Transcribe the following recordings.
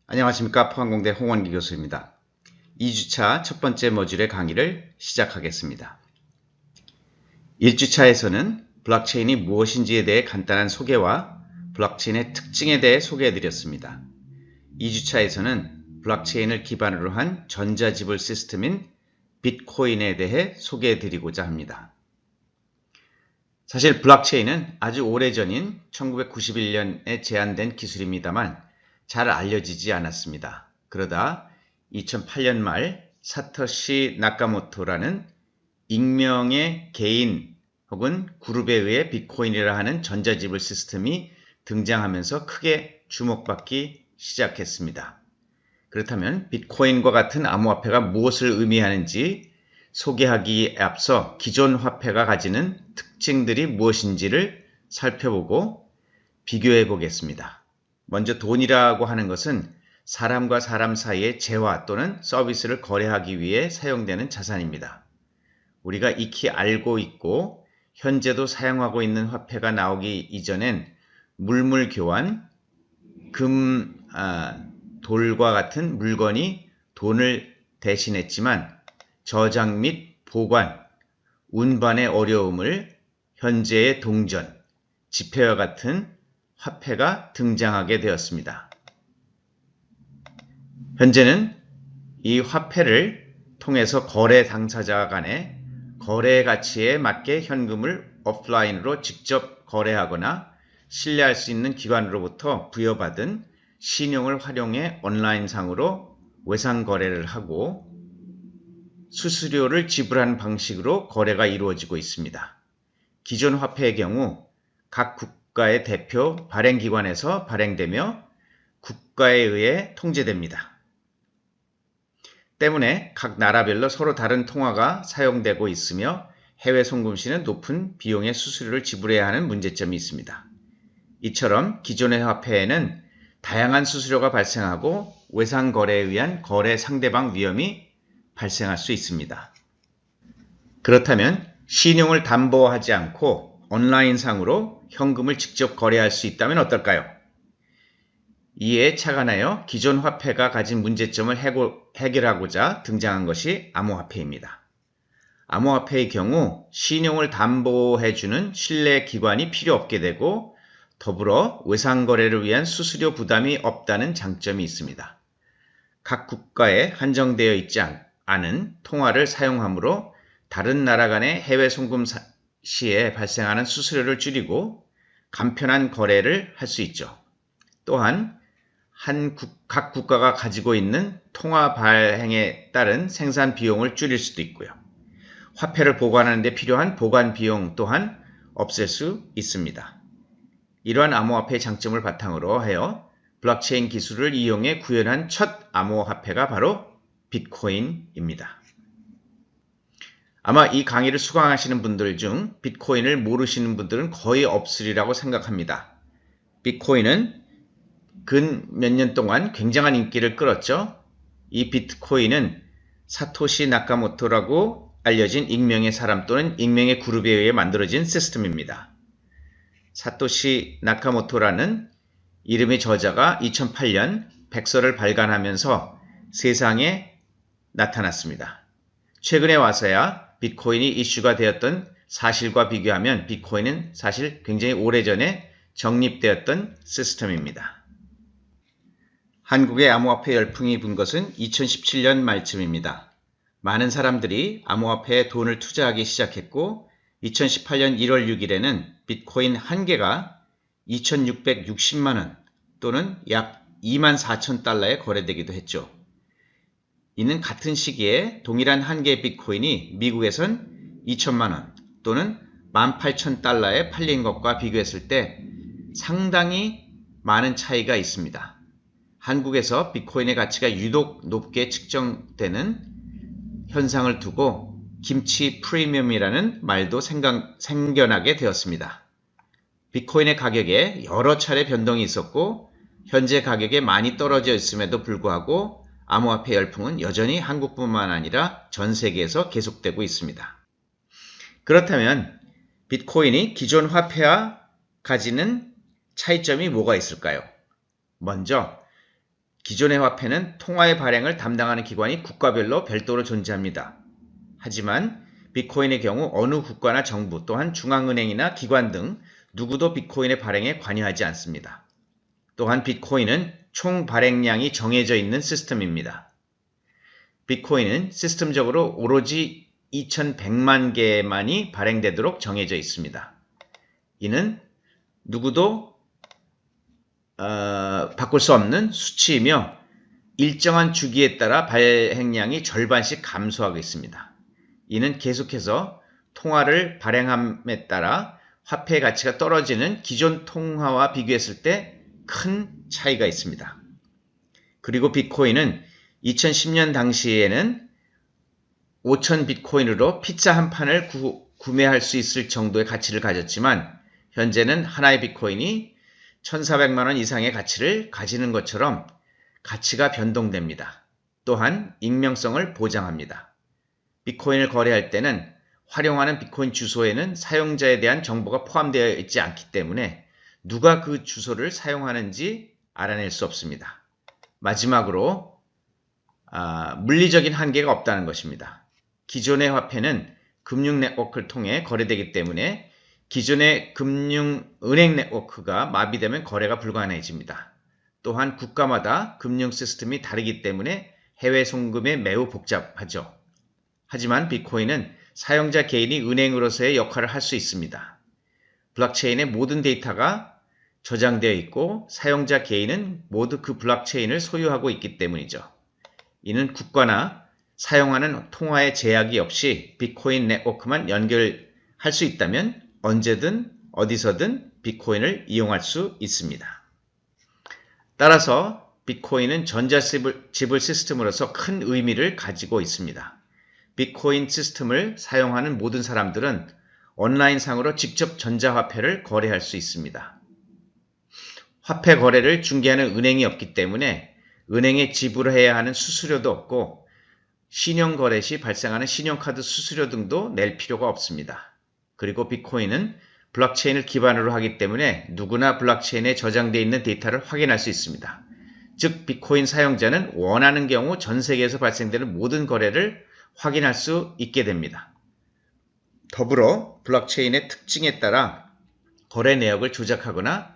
안녕하십니까. 포항공대 홍원기 교수입니다. 2주차 첫 번째 모듈의 강의를 시작하겠습니다. 1주차에서는 블록체인이 무엇인지에 대해 간단한 소개와 블록체인의 특징에 대해 소개해드렸습니다. 2주차에서는 블록체인을 기반으로 한 전자지불 시스템인 비트코인에 대해 소개해드리고자 합니다. 사실 블록체인은 아주 오래전인 1991년에 제안된 기술입니다만 잘 알려지지 않았습니다. 그러다 2008년 말 사토시 나카모토라는 익명의 개인 혹은 그룹에 의해 비트코인이라 하는 전자지불 시스템이 등장하면서 크게 주목받기 시작했습니다. 그렇다면 비트코인과 같은 암호화폐가 무엇을 의미하는지 소개하기에 앞서 기존 화폐가 가지는 특징들이 무엇인지를 살펴보고 비교해 보겠습니다. 먼저 돈이라고 하는 것은 사람과 사람 사이의 재화 또는 서비스를 거래하기 위해 사용되는 자산입니다. 우리가 익히 알고 있고 현재도 사용하고 있는 화폐가 나오기 이전엔 물물 교환, 돌과 같은 물건이 돈을 대신했지만 저장 및 보관, 운반의 어려움을 현재의 동전, 지폐와 같은 화폐가 등장하게 되었습니다. 현재는 이 화폐를 통해서 거래 당사자 간의 거래 가치에 맞게 현금을 오프라인으로 직접 거래하거나 신뢰할 수 있는 기관으로부터 부여받은 신용을 활용해 온라인상으로 외상 거래를 하고 수수료를 지불하는 방식으로 거래가 이루어지고 있습니다. 기존 화폐의 경우 각 국가의 대표 발행기관에서 발행되며 국가에 의해 통제됩니다. 때문에 각 나라별로 서로 다른 통화가 사용되고 있으며 해외 송금 시는 높은 비용의 수수료를 지불해야 하는 문제점이 있습니다. 이처럼 기존의 화폐에는 다양한 수수료가 발생하고 외상 거래에 의한 거래 상대방 위험이 발생할 수 있습니다. 그렇다면 신용을 담보하지 않고 온라인상으로 현금을 직접 거래할 수 있다면 어떨까요? 이에 착안하여 기존 화폐가 가진 문제점을 해결하고자 등장한 것이 암호화폐입니다. 암호화폐의 경우 신용을 담보해주는 신뢰기관이 필요 없게 되고 더불어 외상거래를 위한 수수료 부담이 없다는 장점이 있습니다. 각 국가에 한정되어 있지 않은 통화를 사용하므로 다른 나라 간의 해외 송금 시에 발생하는 수수료를 줄이고 간편한 거래를 할 수 있죠. 또한 각 국가가 가지고 있는 통화 발행에 따른 생산 비용을 줄일 수도 있고요. 화폐를 보관하는 데 필요한 보관 비용 또한 없앨 수 있습니다. 이러한 암호화폐의 장점을 바탕으로 하여 블록체인 기술을 이용해 구현한 첫 암호화폐가 바로 비트코인입니다. 아마 이 강의를 수강하시는 분들 중 비트코인을 모르시는 분들은 거의 없으리라고 생각합니다. 비트코인은 근 몇 년 동안 굉장한 인기를 끌었죠. 이 비트코인은 사토시 나카모토라고 알려진 익명의 사람 또는 익명의 그룹에 의해 만들어진 시스템입니다. 사토시 나카모토라는 이름의 저자가 2008년 백서를 발간하면서 세상에 나타났습니다. 최근에 와서야 비트코인이 이슈가 되었던 사실과 비교하면 비트코인은 사실 굉장히 오래전에 정립되었던 시스템입니다. 한국의 암호화폐 열풍이 분 것은 2017년 말쯤입니다. 많은 사람들이 암호화폐에 돈을 투자하기 시작했고 2018년 1월 6일에는 비트코인 한 개가 2,660만원 또는 약 24,000달러에 거래되기도 했죠. 이는 같은 시기에 동일한 한 개의 비트코인이 미국에선 2천만원 또는 18,000달러에 팔린 것과 비교했을 때 상당히 많은 차이가 있습니다. 한국에서 비트코인의 가치가 유독 높게 측정되는 현상을 두고 김치 프리미엄이라는 말도 생겨나게 되었습니다. 비트코인의 가격에 여러 차례 변동이 있었고 현재 가격에 많이 떨어져 있음에도 불구하고 암호화폐 열풍은 여전히 한국뿐만 아니라 전 세계에서 계속되고 있습니다. 그렇다면 비트코인이 기존 화폐와 가지는 차이점이 뭐가 있을까요? 먼저 기존의 화폐는 통화의 발행을 담당하는 기관이 국가별로 별도로 존재합니다. 하지만 비트코인의 경우 어느 국가나 정부 또한 중앙은행이나 기관 등 누구도 비트코인의 발행에 관여하지 않습니다. 또한 비트코인은 총 발행량이 정해져 있는 시스템입니다. 비트코인은 시스템적으로 오로지 2100만 개만이 발행되도록 정해져 있습니다. 이는 누구도 바꿀 수 없는 수치이며 일정한 주기에 따라 발행량이 절반씩 감소하고 있습니다. 이는 계속해서 통화를 발행함에 따라 화폐의 가치가 떨어지는 기존 통화와 비교했을 때 큰 차이가 있습니다. 그리고 비트코인은 2010년 당시에는 5,000 비트코인으로 피자 한 판을 구매할 수 있을 정도의 가치를 가졌지만 현재는 하나의 비트코인이 1,400만 원 이상의 가치를 가지는 것처럼 가치가 변동됩니다. 또한 익명성을 보장합니다. 비트코인을 거래할 때는 활용하는 비트코인 주소에는 사용자에 대한 정보가 포함되어 있지 않기 때문에 누가 그 주소를 사용하는지 알아낼 수 없습니다. 마지막으로 물리적인 한계가 없다는 것입니다. 기존의 화폐는 금융 네트워크를 통해 거래되기 때문에 기존의 은행 네트워크가 마비되면 거래가 불가능해집니다. 또한 국가마다 금융 시스템이 다르기 때문에 해외 송금에 매우 복잡하죠. 하지만 비트코인은 사용자 개인이 은행으로서의 역할을 할 수 있습니다. 블록체인의 모든 데이터가 저장되어 있고 사용자 개인은 모두 그 블록체인을 소유하고 있기 때문이죠. 이는 국가나 사용하는 통화에 제약이 없이 비트코인 네트워크만 연결할 수 있다면 언제든 어디서든 비트코인을 이용할 수 있습니다. 따라서 비트코인은 전자지불 시스템으로서 큰 의미를 가지고 있습니다. 비트코인 시스템을 사용하는 모든 사람들은 온라인상으로 직접 전자화폐를 거래할 수 있습니다. 화폐 거래를 중개하는 은행이 없기 때문에 은행에 지불해야 하는 수수료도 없고 신용거래 시 발생하는 신용카드 수수료 등도 낼 필요가 없습니다. 그리고 비트코인은 블록체인을 기반으로 하기 때문에 누구나 블록체인에 저장되어 있는 데이터를 확인할 수 있습니다. 즉 비트코인 사용자는 원하는 경우 전 세계에서 발생되는 모든 거래를 확인할 수 있게 됩니다. 더불어 블록체인의 특징에 따라 거래 내역을 조작하거나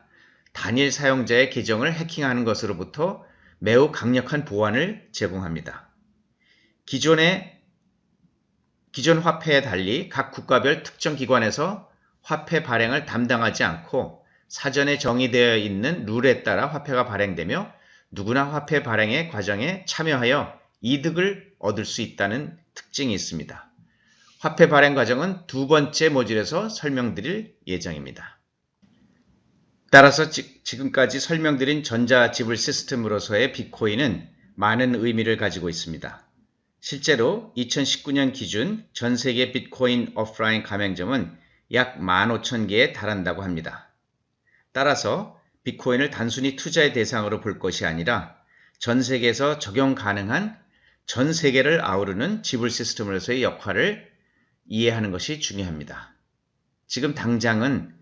단일 사용자의 계정을 해킹하는 것으로부터 매우 강력한 보안을 제공합니다. 기존 화폐에 달리 각 국가별 특정 기관에서 화폐 발행을 담당하지 않고 사전에 정의되어 있는 룰에 따라 화폐가 발행되며 누구나 화폐 발행의 과정에 참여하여 이득을 얻을 수 있다는 특징이 있습니다. 화폐 발행 과정은 두 번째 모듈에서 설명드릴 예정입니다. 따라서 지금까지 설명드린 전자지불 시스템으로서의 비트코인은 많은 의미를 가지고 있습니다. 실제로 2019년 기준 전 세계 비트코인 오프라인 가맹점은 약 15,000개에 달한다고 합니다. 따라서 비트코인을 단순히 투자의 대상으로 볼 것이 아니라 전 세계에서 적용 가능한 전 세계를 아우르는 지불 시스템으로서의 역할을 이해하는 것이 중요합니다. 지금 당장은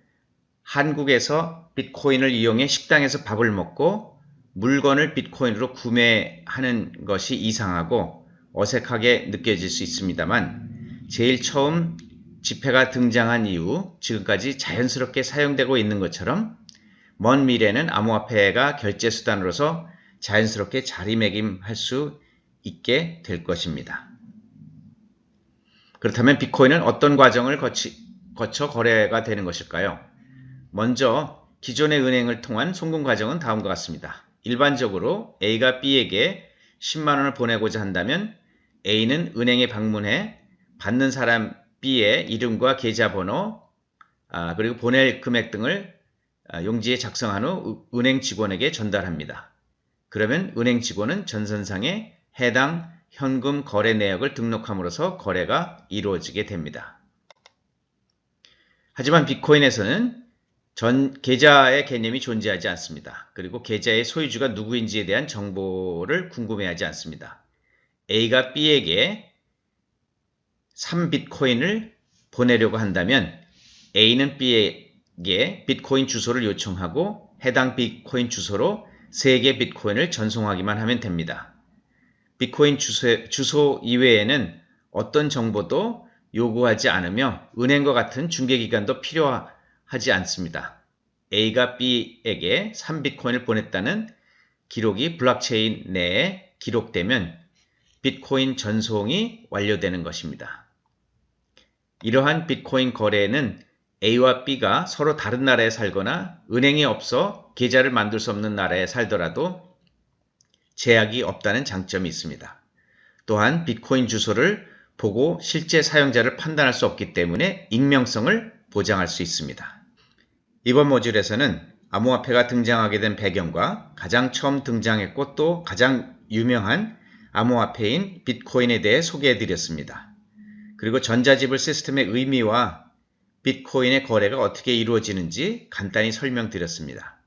한국에서 비트코인을 이용해 식당에서 밥을 먹고 물건을 비트코인으로 구매하는 것이 이상하고 어색하게 느껴질 수 있습니다만 제일 처음 지폐가 등장한 이후 지금까지 자연스럽게 사용되고 있는 것처럼 먼 미래는 암호화폐가 결제 수단으로서 자연스럽게 자리매김할 수 있게 될 것입니다. 그렇다면 비트코인은 어떤 과정을 거쳐 거래가 되는 것일까요? 먼저 기존의 은행을 통한 송금 과정은 다음과 같습니다. 일반적으로 A가 B에게 10만원을 보내고자 한다면 A는 은행에 방문해 받는 사람 B의 이름과 계좌번호 그리고 보낼 금액 등을 용지에 작성한 후 은행 직원에게 전달합니다. 그러면 은행 직원은 전선상에 해당 현금 거래 내역을 등록함으로써 거래가 이루어지게 됩니다. 하지만 비트코인에서는 계좌의 개념이 존재하지 않습니다. 그리고 계좌의 소유주가 누구인지에 대한 정보를 궁금해하지 않습니다. A가 B에게 3비트코인을 보내려고 한다면 A는 B에게 비트코인 주소를 요청하고 해당 비트코인 주소로 3개 비트코인을 전송하기만 하면 됩니다. 비트코인 주소 이외에는 어떤 정보도 요구하지 않으며 은행과 같은 중개기관도 필요하지 않습니다. A가 B에게 3비트코인을 보냈다는 기록이 블록체인 내에 기록되면 비트코인 전송이 완료되는 것입니다. 이러한 비트코인 거래는 A와 B가 서로 다른 나라에 살거나 은행이 없어 계좌를 만들 수 없는 나라에 살더라도 제약이 없다는 장점이 있습니다. 또한 비트코인 주소를 보고 실제 사용자를 판단할 수 없기 때문에 익명성을 보장할 수 있습니다. 이번 모듈에서는 암호화폐가 등장하게 된 배경과 가장 처음 등장했고 또 가장 유명한 암호화폐인 비트코인에 대해 소개해 드렸습니다. 그리고 전자지불 시스템의 의미와 비트코인의 거래가 어떻게 이루어지는지 간단히 설명드렸습니다.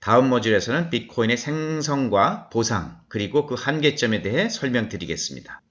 다음 모듈에서는 비트코인의 생성과 보상 그리고 그 한계점에 대해 설명드리겠습니다.